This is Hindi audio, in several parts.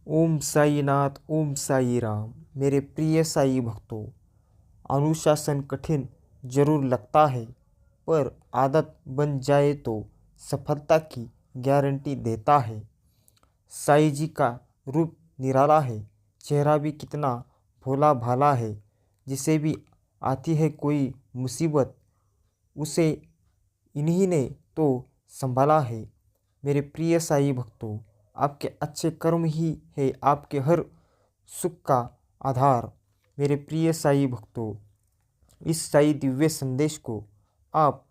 ओम साईनाथ, ओम साई राम। मेरे प्रिय साई भक्तों, अनुशासन कठिन जरूर लगता है, पर आदत बन जाए तो सफलता की गारंटी देता है। साई जी का रूप निराला है, चेहरा भी कितना भोला भाला है। जिसे भी आती है कोई मुसीबत, उसे इन्हीं ने तो संभाला है। मेरे प्रिय साई भक्तों, आपके अच्छे कर्म ही है आपके हर सुख का आधार। मेरे प्रिय साई भक्तों, इस साई दिव्य संदेश को आप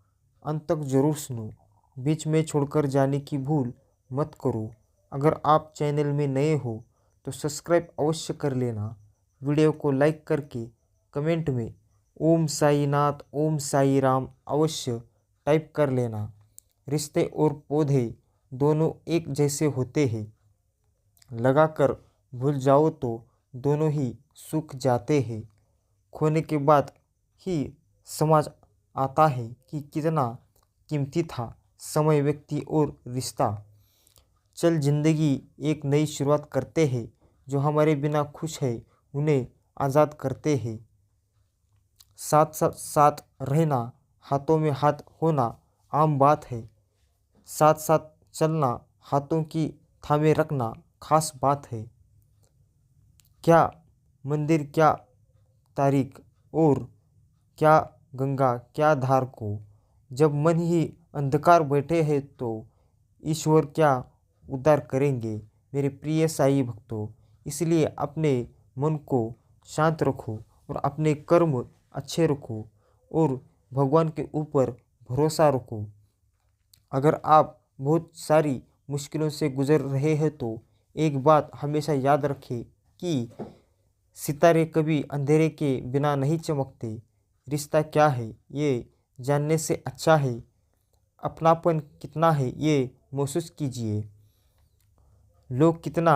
अंत तक जरूर सुनो। बीच में छोड़कर जाने की भूल मत करो। अगर आप चैनल में नए हो तो सब्सक्राइब अवश्य कर लेना। वीडियो को लाइक करके कमेंट में ओम साई नाथ, ओम साई राम अवश्य टाइप कर लेना। रिश्ते और पौधे दोनों एक जैसे होते हैं, लगाकर भूल जाओ तो दोनों ही सूख जाते हैं। खोने के बाद ही समझ आता है कि कितना कीमती था समय, व्यक्ति और रिश्ता। चल जिंदगी एक नई शुरुआत करते हैं। जो हमारे बिना खुश है उन्हें आज़ाद करते हैं। साथ साथ साथ रहना, हाथों में हाथ होना आम बात है। साथ साथ चलना, हाथों की थामे रखना खास बात है। क्या मंदिर, क्या तारीख और क्या गंगा, क्या धार को, जब मन ही अंधकार बैठे हैं तो ईश्वर क्या उद्धार करेंगे। मेरे प्रिय साई भक्तों, इसलिए अपने मन को शांत रखो और अपने कर्म अच्छे रखो और भगवान के ऊपर भरोसा रखो। अगर आप बहुत सारी मुश्किलों से गुजर रहे हैं तो एक बात हमेशा याद रखें कि सितारे कभी अंधेरे के बिना नहीं चमकते। रिश्ता क्या है ये जानने से अच्छा है अपनापन कितना है ये महसूस कीजिए। लोग कितना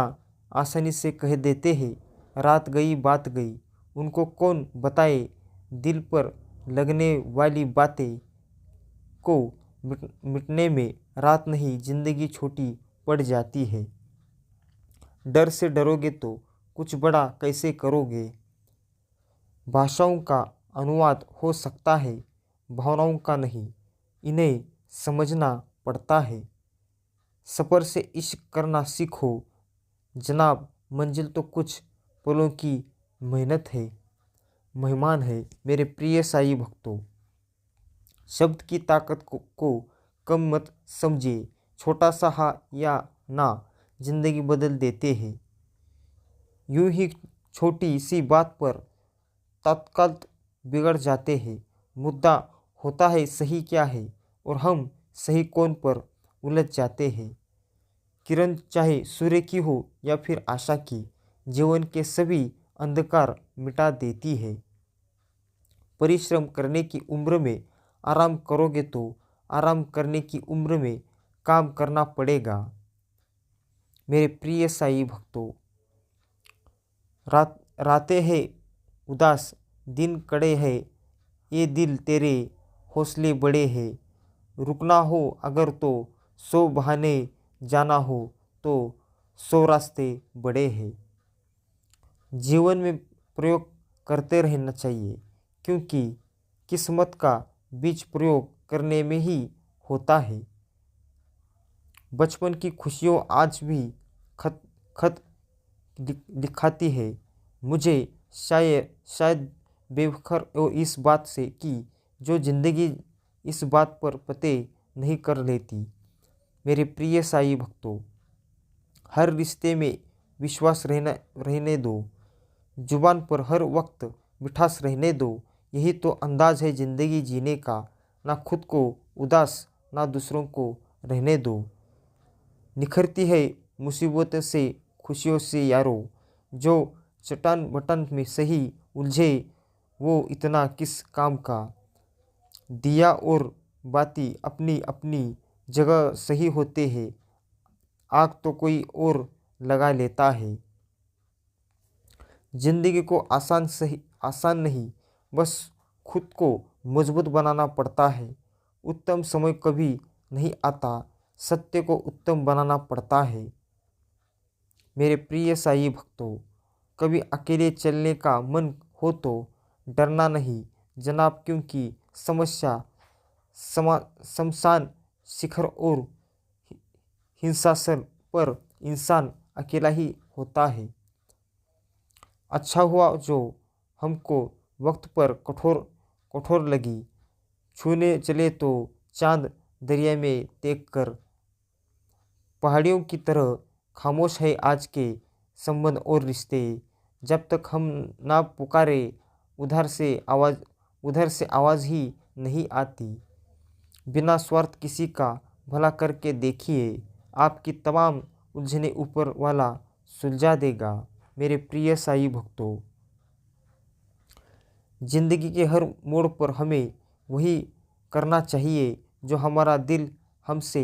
आसानी से कह देते हैं रात गई बात गई, उनको कौन बताए दिल पर लगने वाली बातें को मिटने में रात नहीं जिंदगी छोटी पड़ जाती है। डर से डरोगे तो कुछ बड़ा कैसे करोगे। भाषाओं का अनुवाद हो सकता है, भावनाओं का नहीं। इन्हें समझना पड़ता है। सफ़र से इश्क करना सीखो जनाब, मंजिल तो कुछ पलों की मेहनत है, मेहमान है। मेरे प्रिय साई भक्तों, शब्द की ताकत को कम मत समझिए। छोटा सा हाँ या ना जिंदगी बदल देते हैं। यूं ही छोटी सी बात पर तत्काल बिगड़ जाते हैं। मुद्दा होता है सही क्या है और हम सही कौन पर उलझ जाते हैं। किरण चाहे सूर्य की हो या फिर आशा की, जीवन के सभी अंधकार मिटा देती है। परिश्रम करने की उम्र में आराम करोगे तो आराम करने की उम्र में काम करना पड़ेगा। मेरे प्रिय साई भक्तों, रातें हैं उदास, दिन कड़े हैं, ये दिल तेरे हौसले बड़े हैं। रुकना हो अगर तो 100 बहाने, जाना हो तो 100 रास्ते बड़े हैं। जीवन में प्रयोग करते रहना चाहिए, क्योंकि किस्मत का बीज प्रयोग करने में ही होता है। बचपन की खुशियों आज भी खत खत दिखाती है मुझे। शायद बेफिक्र हो इस बात से कि जो जिंदगी इस बात पर पते नहीं कर लेती। मेरे प्रिय साई भक्तों, हर रिश्ते में विश्वास रहने दो। जुबान पर हर वक्त मिठास रहने दो। यही तो अंदाज है ज़िंदगी जीने का। ना खुद को उदास, ना दूसरों को रहने दो। निखरती है मुसीबतों से, खुशियों से यारो। जो चट्टान बटन में सही उलझे वो इतना किस काम का। दिया और बाती अपनी अपनी जगह सही होते हैं, आग तो कोई और लगा लेता है। जिंदगी को आसान नहीं, बस खुद को मजबूत बनाना पड़ता है। उत्तम समय कभी नहीं आता, सत्य को उत्तम बनाना पड़ता है। मेरे प्रिय साई भक्तों, कभी अकेले चलने का मन हो तो डरना नहीं जनाब, क्योंकि समस्या शमशान शिखर और हिंसासन पर इंसान अकेला ही होता है। अच्छा हुआ जो हमको वक्त पर कठोर लगी। छूने चले तो चांद दरिया में देख कर पहाड़ियों की तरह खामोश है आज के संबंध और रिश्ते। जब तक हम ना पुकारे उधर से आवाज़ ही नहीं आती। बिना स्वार्थ किसी का भला करके देखिए, आपकी तमाम उलझने ऊपर वाला सुलझा देगा। मेरे प्रिय साई भक्तों, जिंदगी के हर मोड़ पर हमें वही करना चाहिए जो हमारा दिल हमसे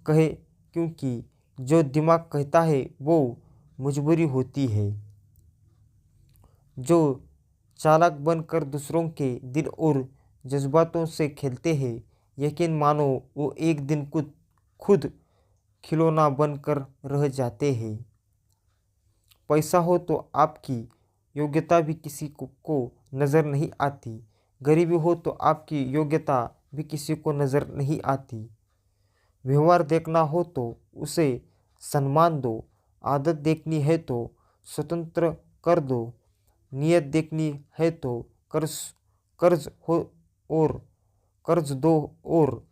कहे, क्योंकि जो दिमाग कहता है वो मजबूरी होती है। जो चालाक बनकर दूसरों के दिल और जज्बातों से खेलते हैं, यकीन मानो वो एक दिन खुद खिलौना बनकर रह जाते हैं। पैसा हो तो आपकी योग्यता भी किसी को नज़र नहीं आती। गरीबी हो तो आपकी योग्यता भी किसी को नज़र नहीं आती। व्यवहार देखना हो तो उसे सम्मान दो। आदत देखनी है तो स्वतंत्र कर दो। नियत देखनी है तो कर्ज हो और कर्ज दो, और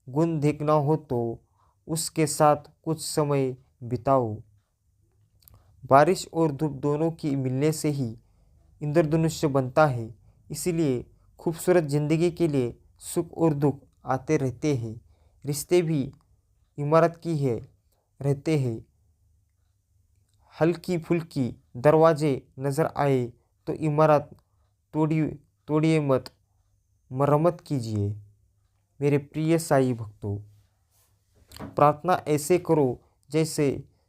गुण देखना हो तो उसके साथ कुछ समय बिताओ। बारिश और धूप दोनों की मिलने से ही इंद्रधनुष्य बनता है। इसीलिए खूबसूरत जिंदगी के लिए सुख और दुख आते रहते हैं। रिश्ते भी इमारत की है रहते हैं। हल्की फुल्की दरवाजे नज़र आए तो इमारत तोड़िए मत, मरम्मत कीजिए। मेरे प्रिय साई भक्तों, प्रार्थना ऐसे करो जैसे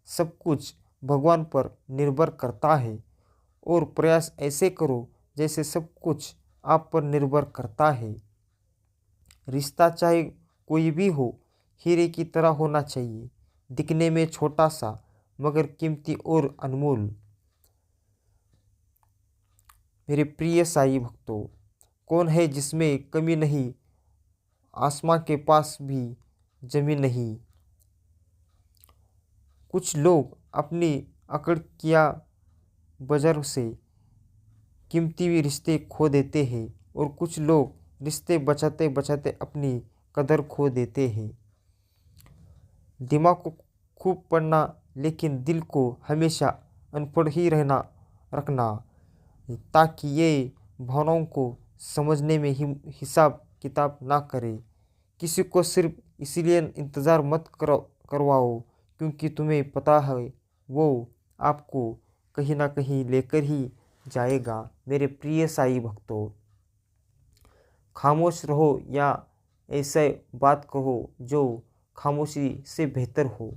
सब कुछ भगवान पर निर्भर करता है, और प्रयास ऐसे करो जैसे सब कुछ आप पर निर्भर करता है। रिश्ता चाहे कोई भी हो, हीरे की तरह होना चाहिए, दिखने में छोटा सा मगर कीमती और अनमोल। मेरे प्रिय साई भक्तों, कौन है जिसमें कमी नहीं, आसमां के पास भी जमीन नहीं। कुछ लोग अपनी अकड़ वजह से कीमती रिश्ते खो देते हैं, और कुछ लोग रिश्ते बचाते बचाते अपनी कदर खो देते हैं। दिमाग को खूब पढ़ना, लेकिन दिल को हमेशा अनपढ़ ही रखना, ताकि ये भावनाओं को समझने में ही हिसाब किताब ना करे। किसी को सिर्फ इसीलिए इंतज़ार मत करवाओ क्योंकि तुम्हें पता है वो आपको कहीं ना कहीं लेकर ही जाएगा। मेरे प्रिय साई भक्तों, खामोश रहो या ऐसे बात कहो जो खामोशी से बेहतर हो।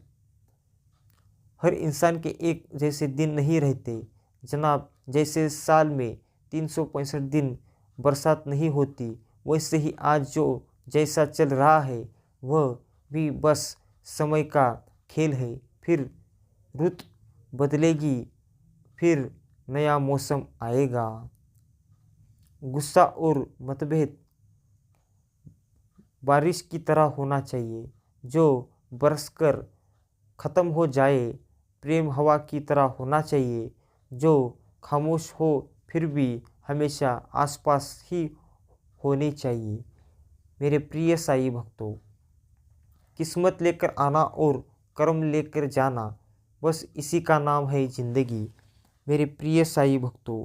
हर इंसान के एक जैसे दिन नहीं रहते जनाब। जैसे साल में 365 दिन बरसात नहीं होती, वैसे ही आज जो जैसा चल रहा है वह भी बस समय का खेल है। फिर रुत बदलेगी, फिर नया मौसम आएगा। गुस्सा और मतभेद बारिश की तरह होना चाहिए जो बरसकर ख़त्म हो जाए। प्रेम हवा की तरह होना चाहिए जो खामोश हो फिर भी हमेशा आसपास ही होनी चाहिए। मेरे प्रिय साई भक्तों, किस्मत लेकर आना और कर्म लेकर जाना, बस इसी का नाम है ज़िंदगी। मेरे प्रिय साई भक्तों,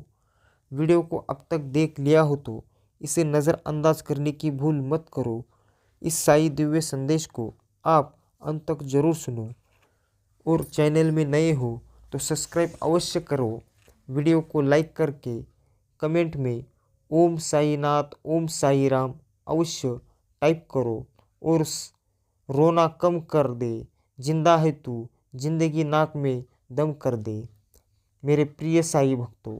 वीडियो को अब तक देख लिया हो तो इसे नज़रअंदाज करने की भूल मत करो। इस साई दिव्य संदेश को आप अंत तक ज़रूर सुनो, और चैनल में नए हो तो सब्सक्राइब अवश्य करो। वीडियो को लाइक करके कमेंट में ओम साईनाथ ओम साई राम अवश्य टाइप करो, और रोना कम कर दे। जिंदा है तू, जिंदगी नाक में दम कर दे। मेरे प्रिय साई भक्तों,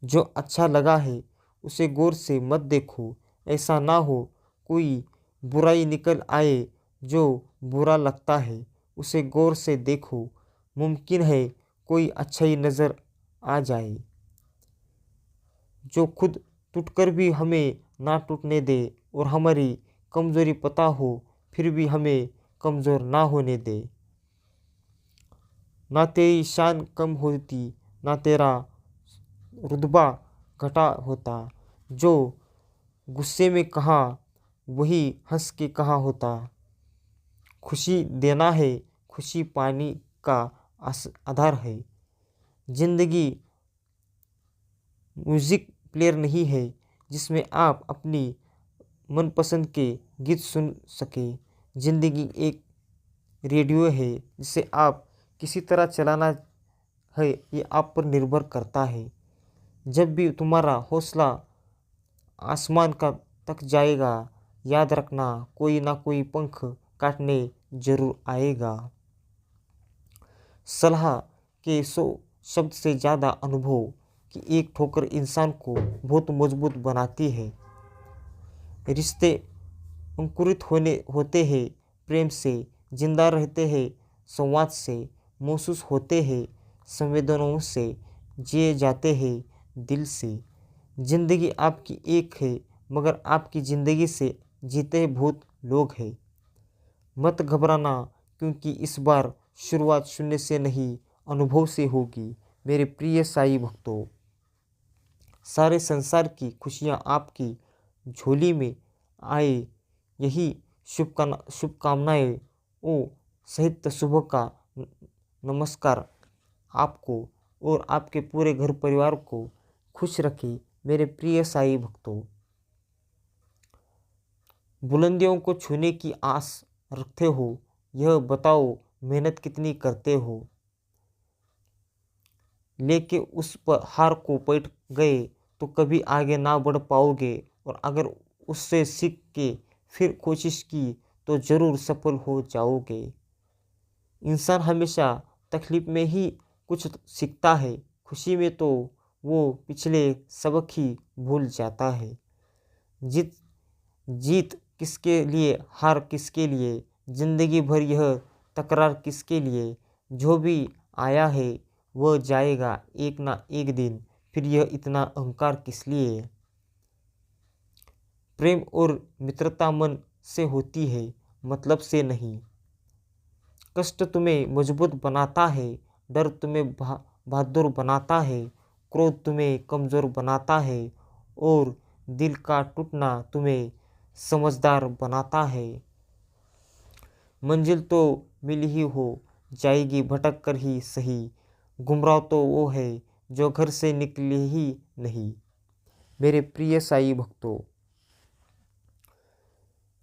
जो अच्छा लगा है उसे गौर से मत देखो। ऐसा ना हो कोई बुराई निकल आए। जो बुरा लगता है उसे गौर से देखो। मुमकिन है कोई अच्छाई नज़र आ जाए जो खुद टूटकर भी हमें ना टूटने दे और हमारी कमज़ोरी पता हो फिर भी हमें कमज़ोर ना होने दे। ना तेरी शान कम होती ना तेरा रुतबा घटा होता, जो गुस्से में कहा वही हंस के कहा होता। खुशी देना है, खुशी पानी का आधार है। जिंदगी म्यूज़िक प्लेयर नहीं है जिसमें आप अपनी मनपसंद के गीत सुन सके। ज़िंदगी एक रेडियो है जिसे आप किसी तरह चलाना है ये आप पर निर्भर करता है। जब भी तुम्हारा हौसला आसमान का तक जाएगा, याद रखना कोई ना कोई पंख काटने जरूर आएगा। सलाह के 100 शब्द से ज़्यादा अनुभव की एक ठोकर इंसान को बहुत मजबूत बनाती है। रिश्ते अंकुरित होते हैं प्रेम से, जिंदा रहते हैं संवाद से, महसूस होते हैं संवेदनाओं से, जिए जाते हैं दिल से। जिंदगी आपकी एक है मगर आपकी ज़िंदगी से जीते बहुत लोग हैं। मत घबराना क्योंकि इस बार शुरुआत शून्य से नहीं अनुभव से होगी। मेरे प्रिय साईं भक्तों, सारे संसार की खुशियाँ आपकी झोली में आए यही शुभकामनाएं ओ सहित सुबह का नमस्कार आपको और आपके पूरे घर परिवार को खुश रखे। मेरे प्रिय साईं भक्तों, बुलंदियों को छूने की आस रखते हो, यह बताओ मेहनत कितनी करते हो। लेके उस पर हार को बैठ गए तो कभी आगे ना बढ़ पाओगे और अगर उससे सीख के फिर कोशिश की तो ज़रूर सफल हो जाओगे। इंसान हमेशा तकलीफ में ही कुछ सीखता है, खुशी में तो वो पिछले सबक ही भूल जाता है। जीत जीत किसके लिए, हार किसके लिए, ज़िंदगी भर यह तकरार किसके लिए। जो भी आया है वह जाएगा एक ना एक दिन, फिर यह इतना अहंकार किस लिए। प्रेम और मित्रता मन से होती है, मतलब से नहीं। कष्ट तुम्हें मजबूत बनाता है, डर तुम्हें बहादुर बनाता है, क्रोध तुम्हें कमज़ोर बनाता है और दिल का टूटना तुम्हें समझदार बनाता है। मंजिल तो मिल ही हो जाएगी भटक कर ही सही, गुमराह तो वो है जो घर से निकले ही नहीं। मेरे प्रिय साईं भक्तों,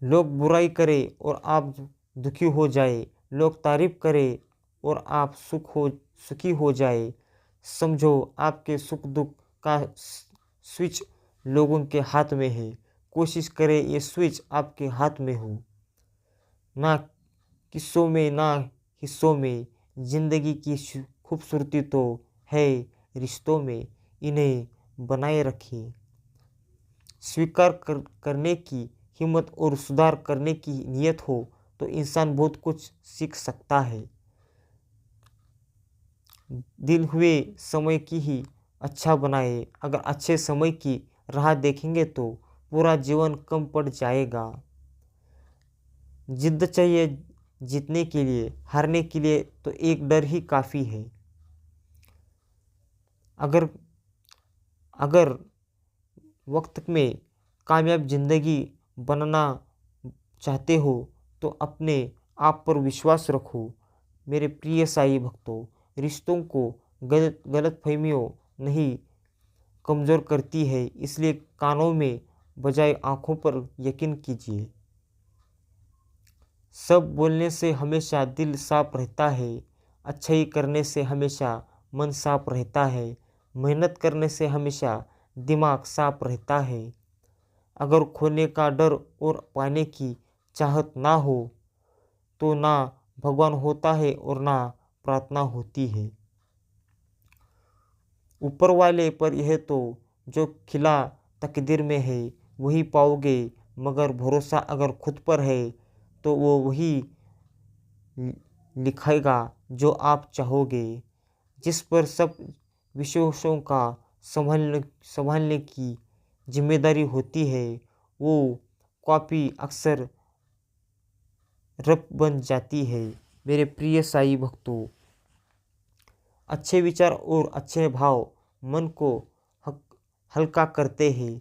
लोग बुराई करें और आप दुखी हो जाए, लोग तारीफ करें और आप सुखी हो जाए, समझो आपके सुख दुख का स्विच लोगों के हाथ में है। कोशिश करें ये स्विच आपके हाथ में हो, ना किस्सों में ना हिस्सों में। ज़िंदगी की खूबसूरती तो है रिश्तों में, इन्हें बनाए रखिए। स्वीकार करने की हिम्मत और सुधार करने की नीयत हो तो इंसान बहुत कुछ सीख सकता है। दिल हुए समय की ही अच्छा बनाए, अगर अच्छे समय की राह देखेंगे तो पूरा जीवन कम पड़ जाएगा। जिद्द चाहिए जीतने के लिए, हारने के लिए तो एक डर ही काफ़ी है। अगर अगर वक्त में कामयाब ज़िंदगी बनना चाहते हो तो अपने आप पर विश्वास रखो। मेरे प्रिय साईं भक्तों, रिश्तों को गलतफहमियों नहीं कमज़ोर करती है, इसलिए कानों में बजाय आँखों पर यकीन कीजिए। सब बोलने से हमेशा दिल साफ रहता है, अच्छाई करने से हमेशा मन साफ रहता है, मेहनत करने से हमेशा दिमाग साफ रहता है। अगर खोने का डर और पाने की चाहत ना हो तो ना भगवान होता है और ना प्रार्थना होती है। ऊपर वाले पर यह तो जो खिला तकदीर में है वही पाओगे, मगर भरोसा अगर खुद पर है तो वो वही लिखेगा जो आप चाहोगे। जिस पर सब विषयों का संभालने की जिम्मेदारी होती है, वो कॉपी अक्सर रप बन जाती है। मेरे प्रिय साई भक्तों, अच्छे विचार और अच्छे भाव मन को हल्का करते हैं।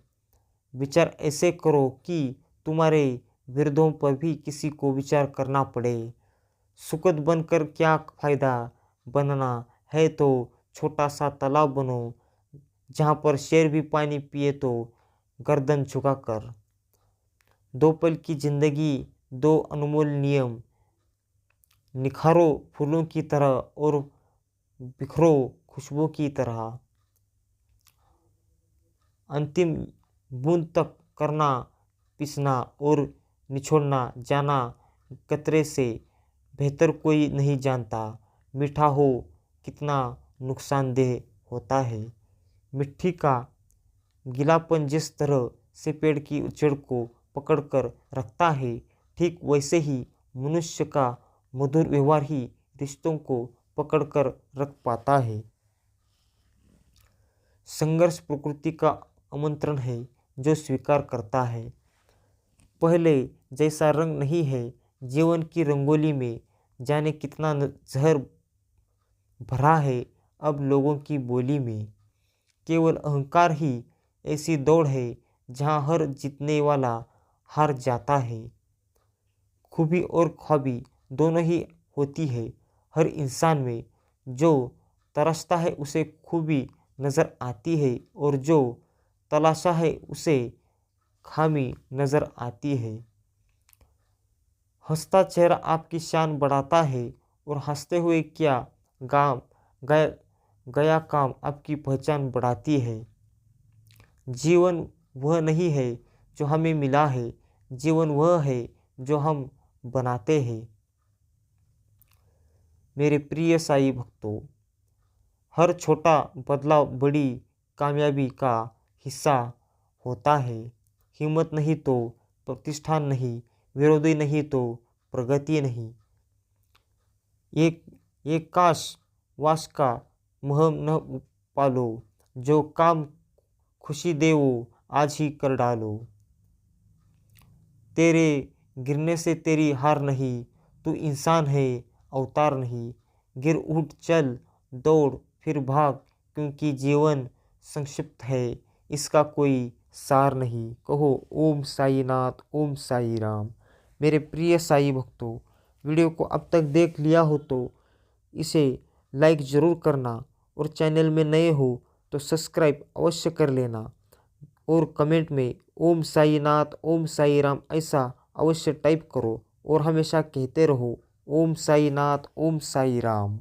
विचार ऐसे करो कि तुम्हारे विरोधों पर भी किसी को विचार करना पड़े। सुखद बनकर क्या फायदा, बनना है तो छोटा सा तालाब बनो, जहाँ पर शेर भी पानी पिए तो गर्दन झुकाकर। दो पल की जिंदगी, दो अनमोल नियम, निखारो फूलों की तरह और बिखरो खुशबू की तरह। अंतिम बूंद तक करना पीसना और निचोड़ना जाना कतरे से बेहतर कोई नहीं जानता। मीठा हो कितना नुकसानदेह होता है। मिट्टी का गीलापन जिस तरह से पेड़ की जड़ को पकड़कर रखता है, ठीक वैसे ही मनुष्य का मधुर व्यवहार ही रिश्तों को पकड़कर रख पाता है। संघर्ष प्रकृति का आमंत्रण है जो स्वीकार करता है। पहले जैसा रंग नहीं है जीवन की रंगोली में, जाने कितना जहर भरा है अब लोगों की बोली में। केवल अहंकार ही ऐसी दौड़ है जहाँ हर जीतने वाला हार जाता है। खूबी और ख्वाबी दोनों ही होती है हर इंसान में। जो तरसता है उसे खूबी नज़र आती है और जो तलाशा है उसे खामी नज़र आती है। हंसता चेहरा आपकी शान बढ़ाता है और हंसते हुए क्या गया काम आपकी पहचान बढ़ाती है। जीवन वह नहीं है जो हमें मिला है, जीवन वह है जो हम बनाते हैं। मेरे प्रिय साई भक्तों, हर छोटा बदलाव बड़ी कामयाबी का हिस्सा होता है। हिम्मत नहीं तो प्रतिष्ठान नहीं, विरोधी नहीं तो प्रगति नहीं। एक काश वास का मोह न पालो, जो काम खुशी दे वो आज ही कर डालो। तेरे गिरने से तेरी हार नहीं, तू इंसान है अवतार नहीं। गिर उठ चल दौड़ फिर भाग, क्योंकि जीवन संक्षिप्त है, इसका कोई सार नहीं। कहो ओम साई नाथ, ओम साई राम। मेरे प्रिय साई भक्तों, वीडियो को अब तक देख लिया हो तो इसे लाइक ज़रूर करना और चैनल में नए हो तो सब्सक्राइब अवश्य कर लेना और कमेंट में ओम साई नाथ, ओम साई राम ऐसा अवश्य टाइप करो और हमेशा कहते रहो ओम साई नाथ, ओम साई राम।